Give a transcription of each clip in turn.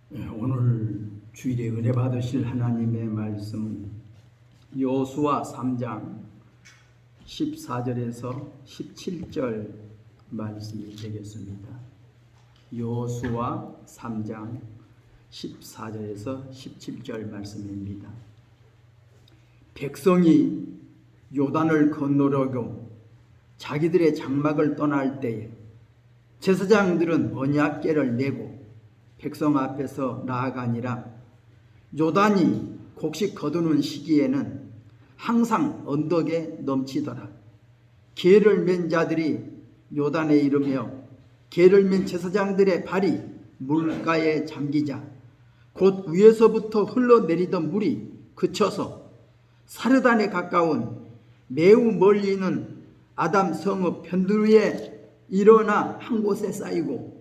오늘 주일에 은혜 받으실 하나님의 말씀은 여호수아 3장 14절에서 17절 말씀이 되겠습니다. 여호수아 3장 14절에서 17절 말씀입니다. 백성이 요단을 건너려고 자기들의 장막을 떠날 때에 제사장들은 언약궤를 메고 백성 앞에서 나아가니라. 요단이 곡식 거두는 시기에는 항상 언덕에 넘치더라. 궤를 맨 자들이 요단에 이르며 궤를 맨 제사장들의 발이 물가에 잠기자 곧 위에서부터 흘러내리던 물이 그쳐서 사르단에 가까운 매우 멀리 있는 아담 성읍 편두리에 일어나 한 곳에 쌓이고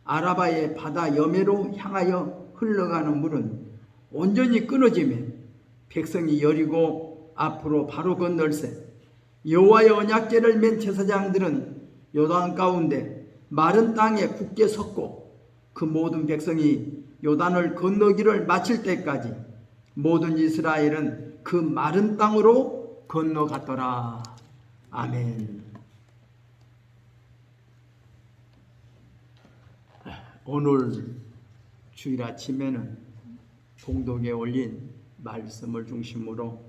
아라바의 바다 여매로 향하여 흘러가는 물은 온전히 끊어지며 백성이 여리고 앞으로 바로 건널세 여호와의 언약궤를 맨 제사장들은 요단 가운데 마른 땅에 굳게 섰고 그 모든 백성이 요단을 건너기를 마칠 때까지 모든 이스라엘은 그 마른 땅으로 건너갔더라. 아멘. 오늘 주일 아침에는 봉독에 올린 말씀을 중심으로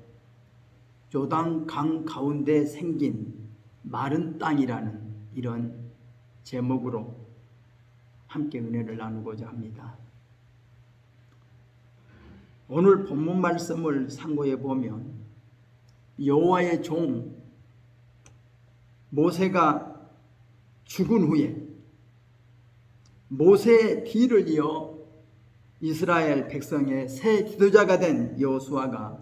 요단강 가운데 생긴 마른 땅이라는 이런 제목으로 함께 은혜를 나누고자 합니다. 오늘 본문 말씀을 상고해 보면 여호와의 종 모세가 죽은 후에 모세의 뒤를 이어 이스라엘 백성의 새 지도자가 된 여호수아가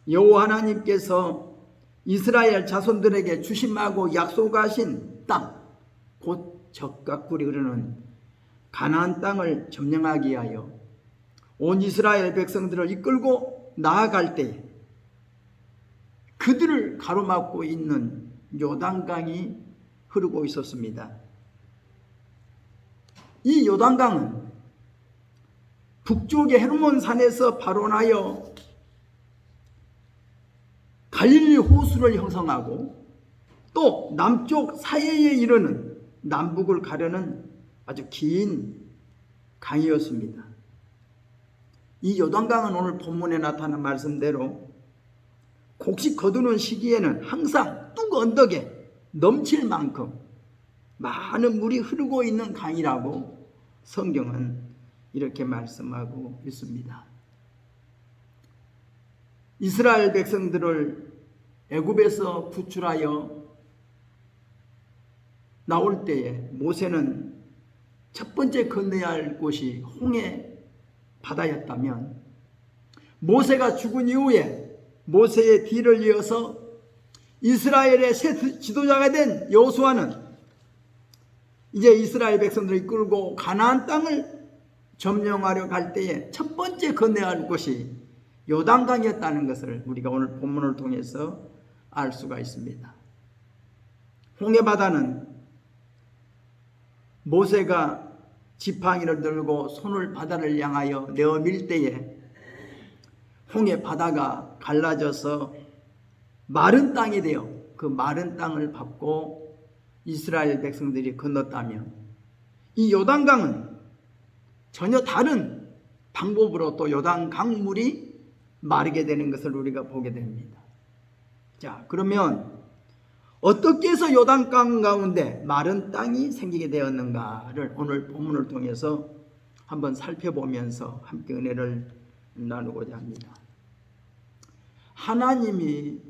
여호와 하나님께서 이스라엘 자손들에게 주심하고 약속하신 땅, 곧 젖과 꿀이 흐르는 가나안 땅을 점령하기 위하여 온 이스라엘 백성들을 이끌고 나아갈 때 그들을 가로막고 있는 요단강이 흐르고 있었습니다. 이 요단강은 북쪽의 헤르몬 산에서 발원하여 갈릴리 호수를 형성하고 또 남쪽 사해에 이르는 남북을 가르는 아주 긴 강이었습니다. 이 요단강은 오늘 본문에 나타난 말씀대로 곡식 거두는 시기에는 항상 뚝 언덕에 넘칠 만큼 많은 물이 흐르고 있는 강이라고 성경은 이렇게 말씀하고 있습니다. 이스라엘 백성들을 애굽에서 구출하여 나올 때에 모세는 첫 번째 건너야 할 곳이 홍해 바다였다면 모세가 죽은 이후에 모세의 뒤를 이어서 이스라엘의 새 지도자가 된 여호수아는 이제 이스라엘 백성들을 이끌고 가나안 땅을 점령하려 갈 때에 첫 번째 건너야 할 곳이 요단강이었다는 것을 우리가 오늘 본문을 통해서 알 수가 있습니다. 홍해바다는 모세가 지팡이를 들고 손을 바다를 향하여 내어밀 때에 홍해바다가 갈라져서 마른 땅이 되어 그 마른 땅을 밟고 이스라엘 백성들이 건넜다면 이 요단강은 전혀 다른 방법으로 또 요단강 물이 마르게 되는 것을 우리가 보게 됩니다. 자, 그러면 어떻게 해서 요단강 가운데 마른 땅이 생기게 되었는가를 오늘 본문을 통해서 한번 살펴보면서 함께 은혜를 나누고자 합니다. 하나님이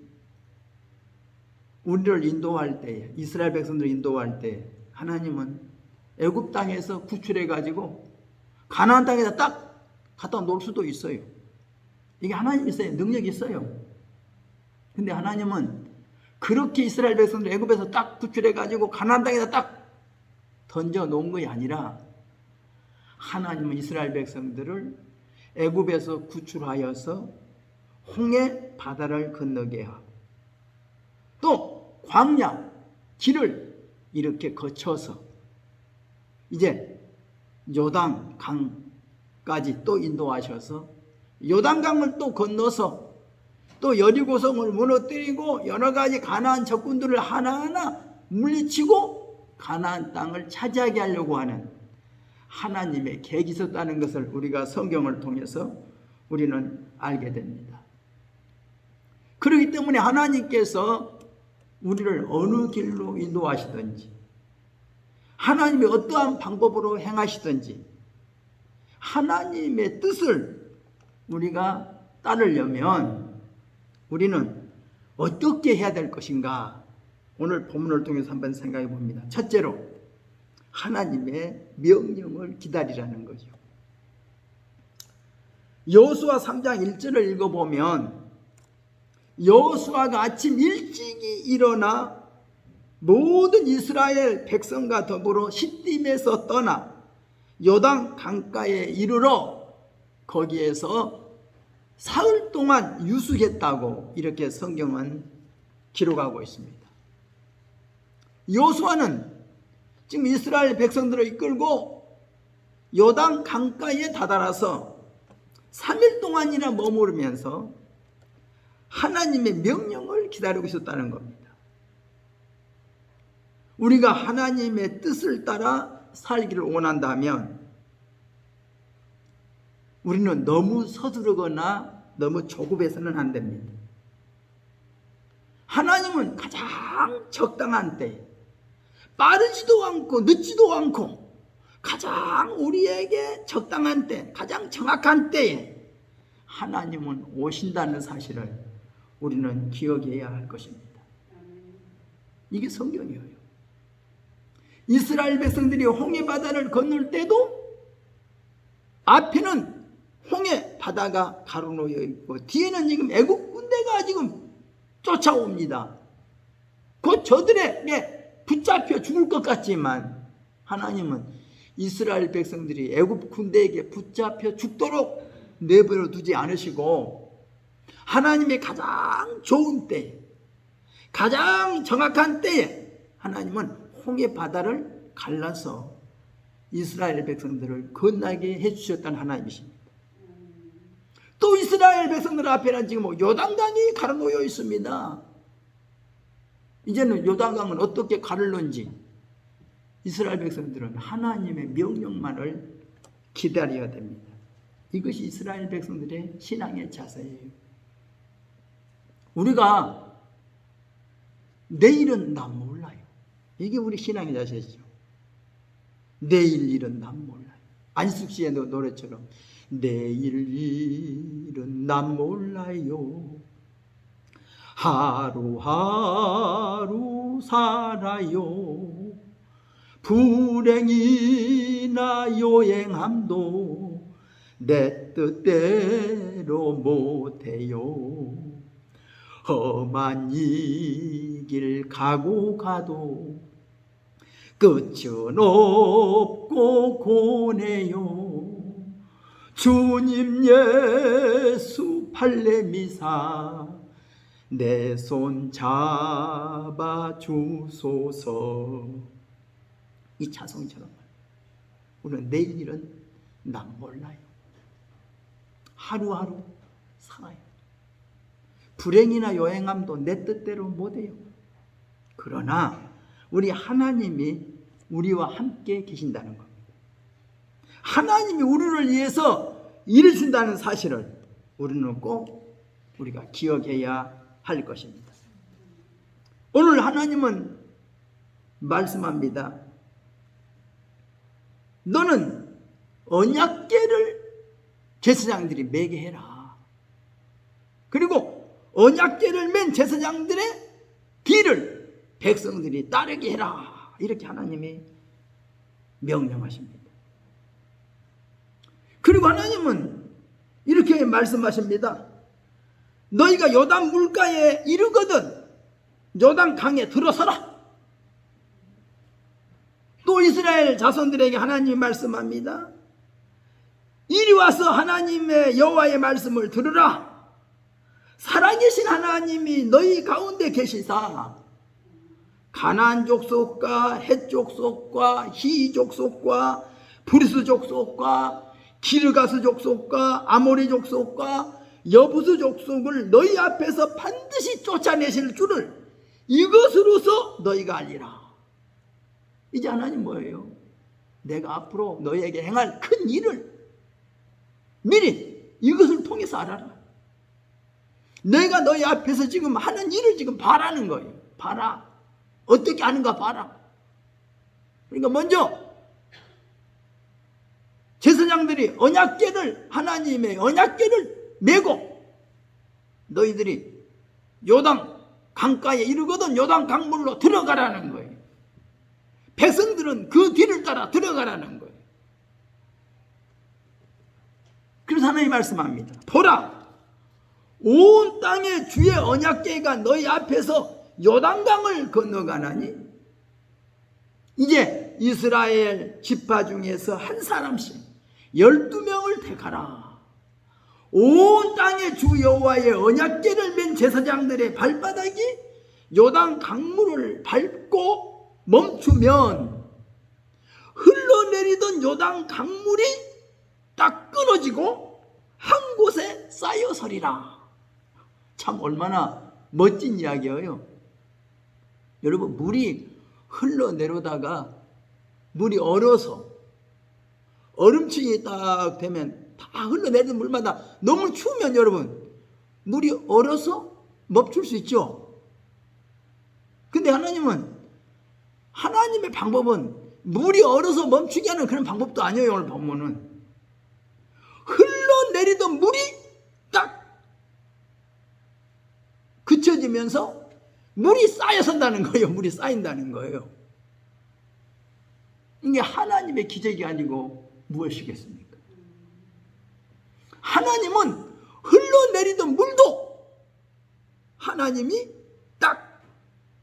우리를 인도할 때에, 이스라엘 백성들을 인도할 때 하나님은 애굽 땅에서 구출해 가지고 가나안 땅에다 딱 갖다 놓을 수도 있어요. 이게 하나님이 있어요. 능력이 있어요. 근데 하나님은 그렇게 이스라엘 백성들 애굽에서 딱 구출해 가지고 가나안 땅에다 딱 던져 놓은 것이 아니라 하나님은 이스라엘 백성들을 애굽에서 구출하여서 홍해 바다를 건너게 하고 또 광야 길을 이렇게 거쳐서 이제 요단 강 까지 또 인도하셔서 요단강을 또 건너서 또 여리고성을 무너뜨리고 여러 가지 가나안 적군들을 하나하나 물리치고 가나안 땅을 차지하게 하려고 하는 하나님의 계획이 있었다는 것을 우리가 성경을 통해서 우리는 알게 됩니다. 그렇기 때문에 하나님께서 우리를 어느 길로 인도하시든지 하나님이 어떠한 방법으로 행하시든지 하나님의 뜻을 우리가 따르려면 우리는 어떻게 해야 될 것인가? 오늘 본문을 통해서 한번 생각해 봅니다. 첫째로 하나님의 명령을 기다리라는 거죠. 여호수아 3장 1절을 읽어보면 여호수아가 아침 일찍이 일어나 모든 이스라엘 백성과 더불어 시딤에서 떠나 요단 강가에 이르러 거기에서 사흘 동안 유숙했다고 이렇게 성경은 기록하고 있습니다. 여호수아는 지금 이스라엘 백성들을 이끌고 요단 강가에 다다라서 3일 동안이나 머무르면서 하나님의 명령을 기다리고 있었다는 겁니다. 우리가 하나님의 뜻을 따라 살기를 원한다면 우리는 너무 서두르거나 너무 조급해서는 안 됩니다. 하나님은 가장 적당한 때, 빠르지도 않고 늦지도 않고 가장 우리에게 적당한 때, 가장 정확한 때에 하나님은 오신다는 사실을 우리는 기억해야 할 것입니다. 이게 성경이에요. 이스라엘 백성들이 홍해 바다를 건널 때도 앞에는 홍해 바다가 가로놓여 있고 뒤에는 지금 애국 군대가 지금 쫓아옵니다. 곧 저들에게 붙잡혀 죽을 것 같지만 하나님은 이스라엘 백성들이 애국 군대에게 붙잡혀 죽도록 내버려 두지 않으시고 하나님의 가장 좋은 때, 가장 정확한 때에 하나님은 홍해 바다를 갈라서 이스라엘 백성들을 건너게 해주셨다는 하나님이십니다. 또 이스라엘 백성들 앞에는 지금 요단강이 가로놓여 있습니다. 이제는 요단강은 어떻게 가르는지 이스라엘 백성들은 하나님의 명령만을 기다려야 됩니다. 이것이 이스라엘 백성들의 신앙의 자세예요. 우리가 내일은 난 몰라요. 이게 우리 신앙의 자세죠. 내일 일은 난 몰라요. 안숙 씨의 노래처럼 내일 일은 난 몰라요. 하루하루 살아요. 불행이나 요행함도 내 뜻대로 못해요. 험한 이 길 가고 가도 끝은 없고 고뇌요. 주님 예수 팔레미사 내 손 잡아 주소서. 이 차송처럼 우리는 내일 일은 난 몰라요. 하루하루 살아요. 불행이나 요행함도 내 뜻대로 못해요. 그러나 우리 하나님이 우리와 함께 계신다는 겁니다. 하나님이 우리를 위해서 일으킨다는 사실을 우리는 꼭 우리가 기억해야 할 것입니다. 오늘 하나님은 말씀합니다. 너는 언약궤를 제사장들이 매게 해라. 그리고 언약궤를 맨 제사장들의 뒤를 백성들이 따르게 해라. 이렇게 하나님이 명령하십니다. 그리고 하나님은 이렇게 말씀하십니다. 너희가 요단 물가에 이르거든 요단 강에 들어서라. 또 이스라엘 자손들에게 하나님이 말씀합니다. 이리 와서 하나님의 여호와의 말씀을 들으라. 살아계신 하나님이 너희 가운데 계시사 가나안 족속과 헷 족속과 히 족속과 브리스 족속과 기르가스 족속과 아모리 족속과 여부스 족속을 너희 앞에서 반드시 쫓아내실 줄을 이것으로서 너희가 알리라. 이제 하나님 뭐예요? 내가 앞으로 너희에게 행할 큰 일을 미리 이것을 통해서 알아라. 내가 너희 앞에서 지금 하는 일을 지금 봐라는 거예요. 봐라. 어떻게 하는가 봐라. 그러니까 먼저 제사장들이 언약궤를, 하나님의 언약궤를 메고 너희들이 요단 강가에 이르거든 요단 강물로 들어가라는 거예요. 백성들은 그 뒤를 따라 들어가라는 거예요. 그래서 하나님 말씀합니다. 보라, 온 땅의 주의 언약궤가 너희 앞에서 요단강을 건너가나니 이제 이스라엘 지파 중에서 한 사람씩 12명을 택하라. 온 땅의 주 여호와의 언약궤를 맨 제사장들의 발바닥이 요단 강물을 밟고 멈추면 흘러내리던 요단 강물이 딱 끊어지고 한 곳에 쌓여 서리라. 참 얼마나 멋진 이야기예요. 여러분, 물이 흘러내려다가 물이 얼어서 얼음층이 딱 되면 다 흘러내리는 물마다 너무 추우면 여러분 물이 얼어서 멈출 수 있죠. 근데 하나님의 방법은 물이 얼어서 멈추게 하는 그런 방법도 아니에요. 오늘 보면은 흘러내리던 물이 딱 그쳐지면서 물이 쌓여선다는 거예요. 물이 쌓인다는 거예요. 이게 하나님의 기적이 아니고 무엇이겠습니까? 하나님은 흘러내리던 물도 하나님이 딱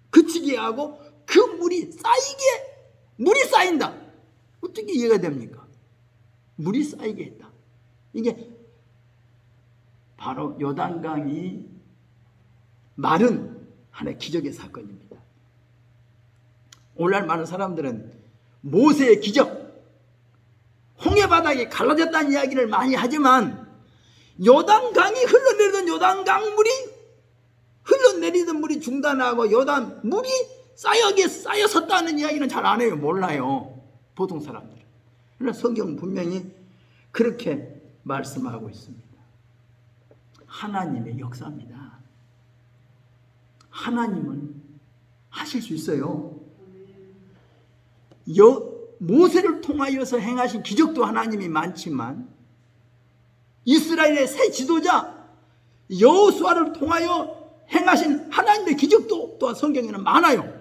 그치게 하고 그 물이 쌓인다. 어떻게 이해가 됩니까? 물이 쌓이게 했다. 이게 바로 요단강이 마른 하나의 기적의 사건입니다. 오늘날 많은 사람들은 모세의 기적, 홍해바닥이 갈라졌다는 이야기를 많이 하지만 요단강이 흘러내리던 요단강 물이 중단하고 요단 물이 쌓여섰다는 이야기는 잘 안 해요. 몰라요. 보통 사람들은. 그러나 성경은 분명히 그렇게 말씀하고 있습니다. 하나님의 역사입니다. 하나님은 하실 수 있어요. 모세를 통하여서 행하신 기적도 하나님이 많지만 이스라엘의 새 지도자 여호수아를 통하여 행하신 하나님의 기적도 또한 성경에는 많아요.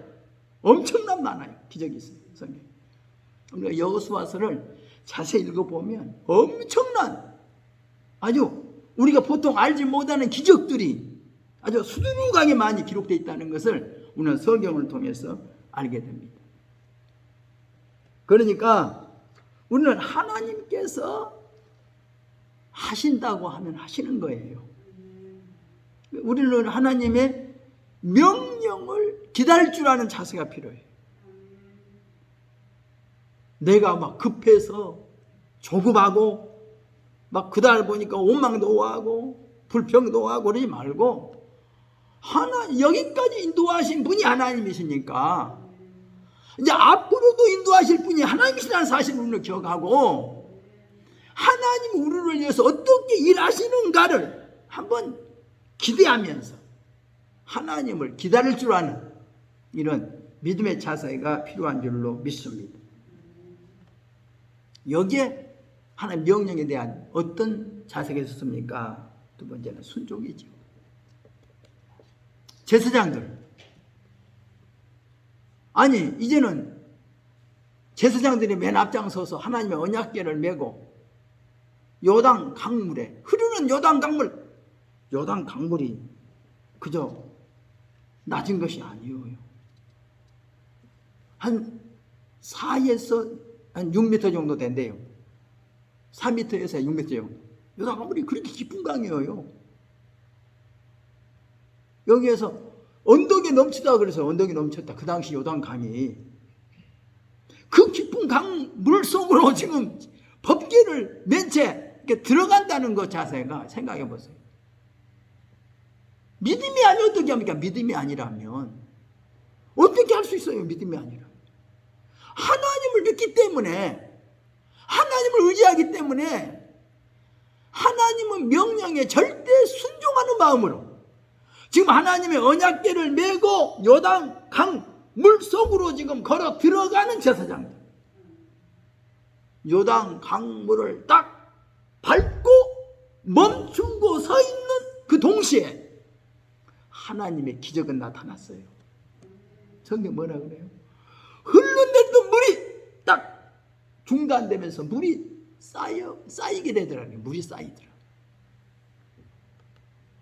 엄청난 많아요. 기적이 있어요. 성경에. 우리가 여호수아서를 자세히 읽어보면 엄청난 아주 우리가 보통 알지 못하는 기적들이 아주 수두룩하게 많이 기록되어 있다는 것을 우리는 성경을 통해서 알게 됩니다. 그러니까 우리는 하나님께서 하신다고 하면 하시는 거예요. 우리는 하나님의 명령을 기다릴 줄 아는 자세가 필요해요. 내가 막 급해서 조급하고 막 그날 보니까 원망도 하고 불평도 하고 그러지 말고 여기까지 인도하신 분이 하나님이시니까 이제 앞으로도 인도하실 분이 하나님이시라는 사실을 우리는 기억하고 하나님 우리를 위해서 어떻게 일하시는가를 한번 기대하면서 하나님을 기다릴 줄 아는 이런 믿음의 자세가 필요한 줄로 믿습니다. 여기에 하나님 명령에 대한 어떤 자세가 있었습니까? 두 번째는 순종이죠. 제사장들, 아니 이제는 제사장들이 맨 앞장서서 하나님의 언약궤를 메고 요단 강물에 흐르는 요단 강물이 그저 낮은 것이 아니에요. 한 4에서 한 6m 정도 된대요. 4m에서 6m 정도. 요단 강물이 그렇게 깊은 강이에요. 여기에서 언덕에 넘치다 그래서 언덕이 넘쳤다. 그 당시 요단 강이 그 깊은 강 물 속으로 지금 법궤를 맨 채 들어간다는 것 자세가 생각해 보세요. 믿음이 아니면 어떻게 합니까? 믿음이 아니라면 어떻게 할 수 있어요? 믿음이 아니라 하나님을 믿기 때문에, 하나님을 의지하기 때문에 하나님은 명령에 절대 순종하는 마음으로 지금 하나님의 언약궤를 메고 요단 강 물속으로 지금 걸어 들어가는 제사장들, 요단 강물을 딱 밟고 멈추고 서 있는 그 동시에 하나님의 기적은 나타났어요. 성경 뭐라 그래요? 흘러내리던 물이 딱 중단되면서 물이 쌓이게 되더라고요. 물이 쌓이더라.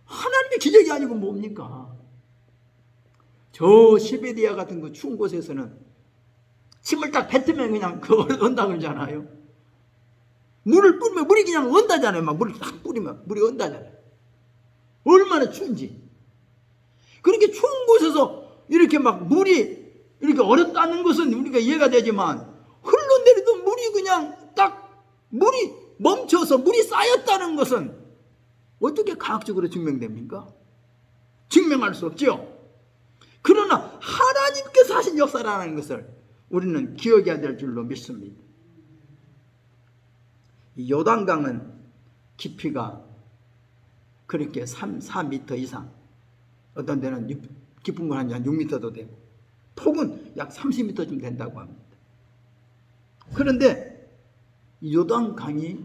하나님의 기적이 아니고 뭡니까? 저 시베리아 같은 그 추운 곳에서는 침을 딱 뱉으면 그냥 그걸 언다 그러잖아요. 물을 뿌리면 물이 그냥 언다잖아요. 막 물을 딱 뿌리면 물이 언다잖아요. 얼마나 추운지. 그렇게 추운 곳에서 이렇게 막 물이 이렇게 얼었다는 것은 우리가 이해가 되지만, 흘러내리던 물이 그냥 딱 물이 멈춰서 물이 쌓였다는 것은 어떻게 과학적으로 증명됩니까? 증명할 수 없죠. 그러나 하나님께서 하신 역사라는 것을 우리는 기억해야 될 줄로 믿습니다. 이 요단강은 깊이가 그렇게 4m 이상, 어떤 데는 깊은 건 한 6m도 되고 폭은 약 30m쯤 된다고 합니다. 그런데 요단강이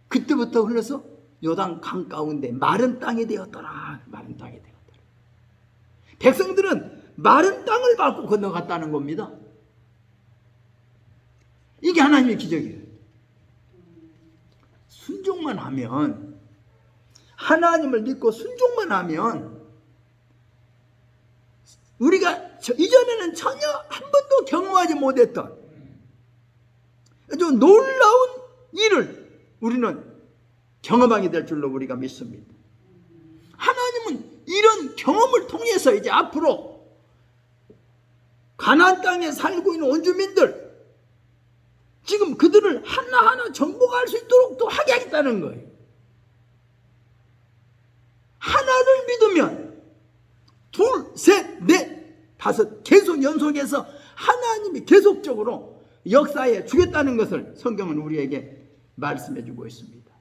그때부터 흘러서 요단강 가운데 마른 땅이 되었더라. 마른 땅이 되었더라. 백성들은 마른 땅을 밟고 건너갔다는 겁니다. 이게 하나님의 기적이에요. 순종만 하면, 하나님을 믿고 순종만 하면, 우리가 이전에는 전혀 한 번도 경험하지 못했던 아주 놀라운 일을 우리는 경험하게 될 줄로 우리가 믿습니다. 하나님은 이런 경험을 통해서 이제 앞으로 가나안 땅에 살고 있는 원주민들, 지금 그들을 하나하나 정복할 수 있도록 또 하게 하겠다는 거예요. 하나를 믿으면 둘, 셋, 넷, 다섯 계속 연속해서 하나님이 계속적으로 역사에 주겠다는 것을 성경은 우리에게 말씀해 주고 있습니다.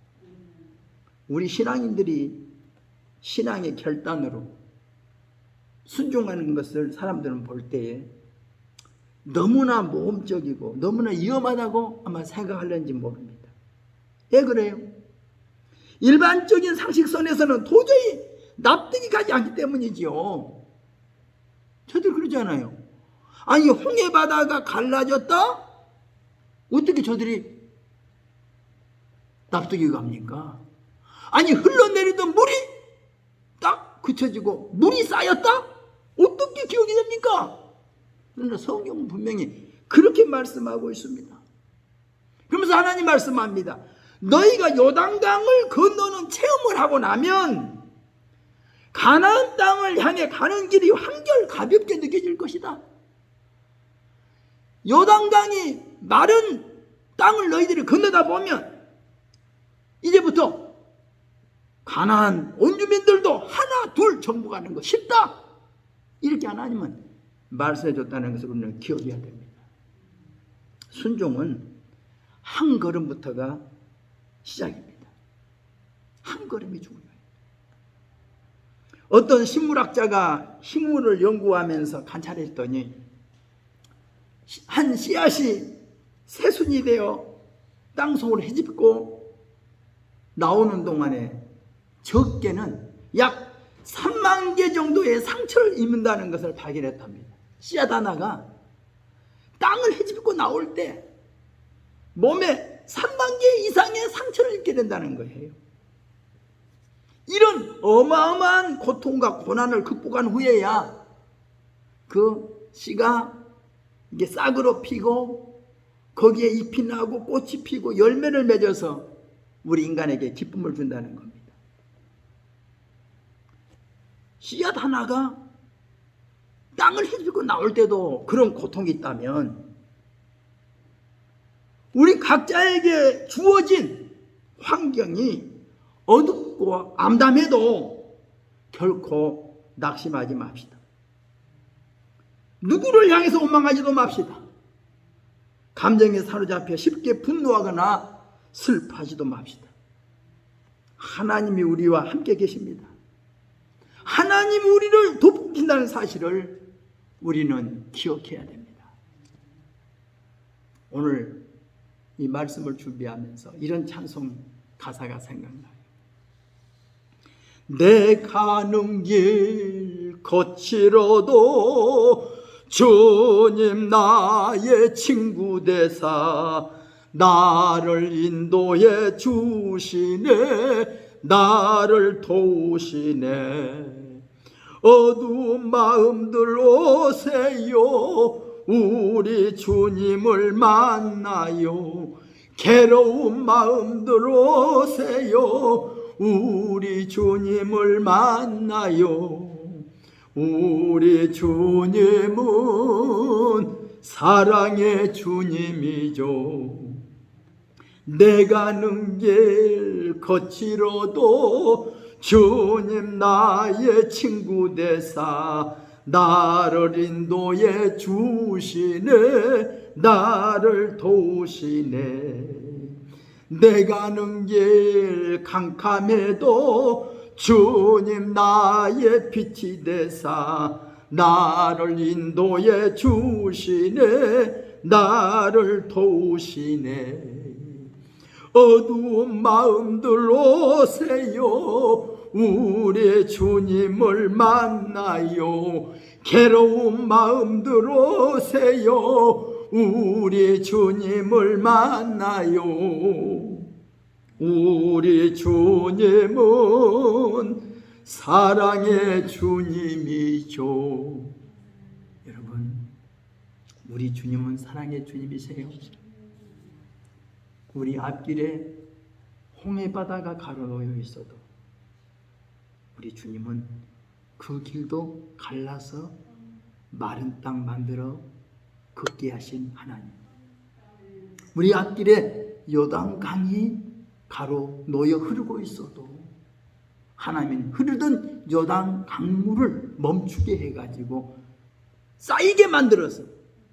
우리 신앙인들이 신앙의 결단으로 순종하는 것을 사람들은 볼 때에 너무나 모험적이고 너무나 위험하다고 아마 생각하려는지 모릅니다. 왜 그래요? 일반적인 상식선에서는 도저히 납득이 가지 않기 때문이지요. 저들 그러잖아요. 아니, 홍해 바다가 갈라졌다? 어떻게 저들이 납득이 갑니까? 아니, 흘러내리던 물이 딱 그쳐지고 물이 쌓였다? 어떻게 기억이 됩니까? 그러나 성경은 분명히 그렇게 말씀하고 있습니다. 그러면서 하나님 말씀합니다. 너희가 요단강을 건너는 체험을 하고 나면 가나안 땅을 향해 가는 길이 한결 가볍게 느껴질 것이다. 요단강이 마른 땅을 너희들이 건너다 보면 이제부터 가나안 원주민들도 하나 둘 정복하는 거 쉽다. 이렇게 하나님은 말씀해 줬다는 것을 우리는 기억해야 됩니다. 순종은 한 걸음부터가 시작입니다. 한 걸음이 중요해요. 어떤 식물학자가 식물을 연구하면서 관찰했더니 한 씨앗이 새순이 되어 땅속으로 헤집고 나오는 동안에 적게는 약 3만 개 정도의 상처를 입는다는 것을 발견했답니다. 씨앗 하나가 땅을 헤집고 나올 때 몸에 3만 개 이상의 상처를 입게 된다는 거예요. 이런 어마어마한 고통과 고난을 극복한 후에야 그 씨가 이게 싹으로 피고 거기에 잎이 나고 꽃이 피고 열매를 맺어서 우리 인간에게 기쁨을 준다는 겁니다. 씨앗 하나가 땅을 헤집고 나올 때도 그런 고통이 있다면 우리 각자에게 주어진 환경이 어둡고 암담해도 결코 낙심하지 맙시다. 누구를 향해서 원망하지도 맙시다. 감정에 사로잡혀 쉽게 분노하거나 슬퍼하지도 맙시다. 하나님이 우리와 함께 계십니다. 하나님이 우리를 돕긴다는 사실을 우리는 기억해야 됩니다. 오늘 이 말씀을 준비하면서 이런 찬송 가사가 생각나요. 내 가는 길 거칠어도 주님 나의 친구 되사 나를 인도해 주시네, 나를 도우시네. 어두운 마음들 오세요, 우리 주님을 만나요. 괴로운 마음들 오세요, 우리 주님을 만나요. 우리 주님은 사랑의 주님이죠. 내 가는 길 거칠어도 주님 나의 친구 되사 나를 인도해 주시네, 나를 도우시네. 내 가는 길 캄캄해도 주님 나의 빛이 되사 나를 인도해 주시네, 나를 도우시네. 어두운 마음들 오세요, 우리 주님을 만나요. 괴로운 마음들 오세요, 우리 주님을 만나요. 우리 주님은 사랑의 주님이죠. 여러분, 우리 주님은 사랑의 주님이세요. 우리 앞길에 홍해바다가 가로놓여 있어도 우리 주님은 그 길도 갈라서 마른 땅 만들어 걷게 하신 하나님. 우리 앞길에 요단강이 가로놓여 흐르고 있어도 하나님은 흐르던 요단 강물을 멈추게 해가지고 쌓이게 만들어서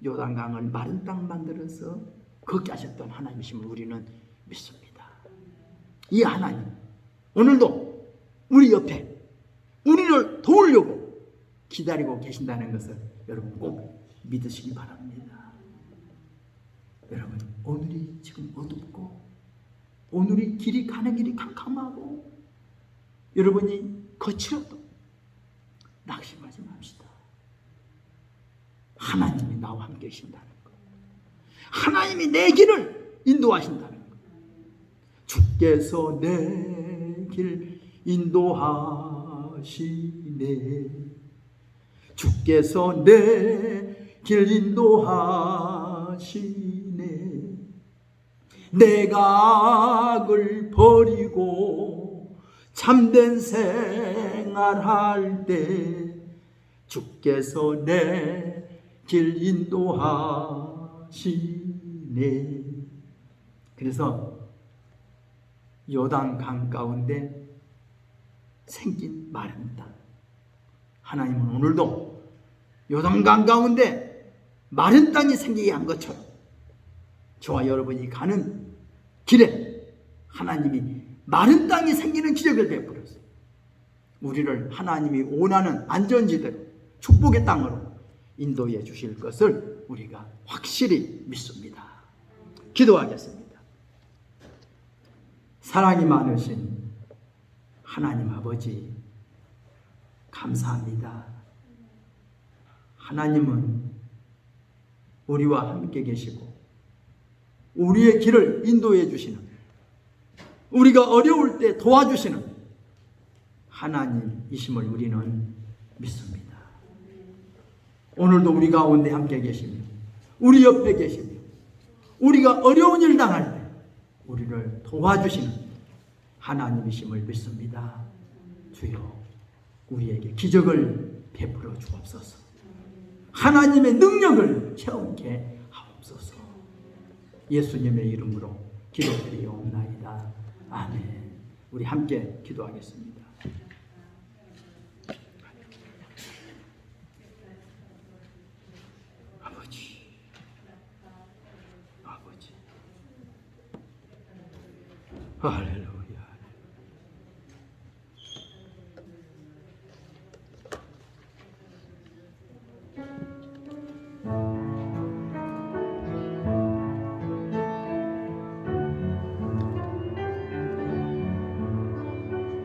요단강을 마른 땅 만들어서 걷게 하셨던 하나님이심을 우리는 믿습니다. 이 하나님 오늘도 우리 옆에 우리를 도우려고 기다리고 계신다는 것을 여러분 꼭 믿으시기 바랍니다. 여러분, 오늘이 지금 어둡고 오늘이 길이 가는 길이 캄캄하고 여러분이 거칠어도 낙심하지 맙시다. 하나님이 나와 함께 계신다는 것, 하나님이 내 길을 인도하신다는 것, 주께서 내 길 인도하시네, 주께서 내 길 인도하시네. 내가 악을 버리고 참된 생활할 때 주께서 내 길 인도하시네. 그래서 요단강 가운데 생긴 마른 땅, 하나님은 오늘도 요단강 가운데 마른 땅이 생기게 한 것처럼 저와 여러분이 가는 길에 하나님이 마른 땅이 생기는 기적을 베풀어서 우리를 하나님이 원하는 안전지대로 축복의 땅으로 인도해 주실 것을 우리가 확실히 믿습니다. 기도하겠습니다. 사랑이 많으신 하나님 아버지, 감사합니다. 하나님은 우리와 함께 계시고 우리의 길을 인도해 주시는, 우리가 어려울 때 도와주시는 하나님이심을 우리는 믿습니다. 오늘도 우리 가운데 함께 계시며 우리 옆에 계시며 우리가 어려운 일 당할 때 우리를 도와주시는 하나님이심을 믿습니다. 주여, 우리에게 기적을 베풀어 주옵소서. 하나님의 능력을 체험케 하옵소서. 예수님의 이름으로 기도드리옵나이다. 아멘. 우리 함께 기도하겠습니다. 아버지, 아버지, 할렐루야.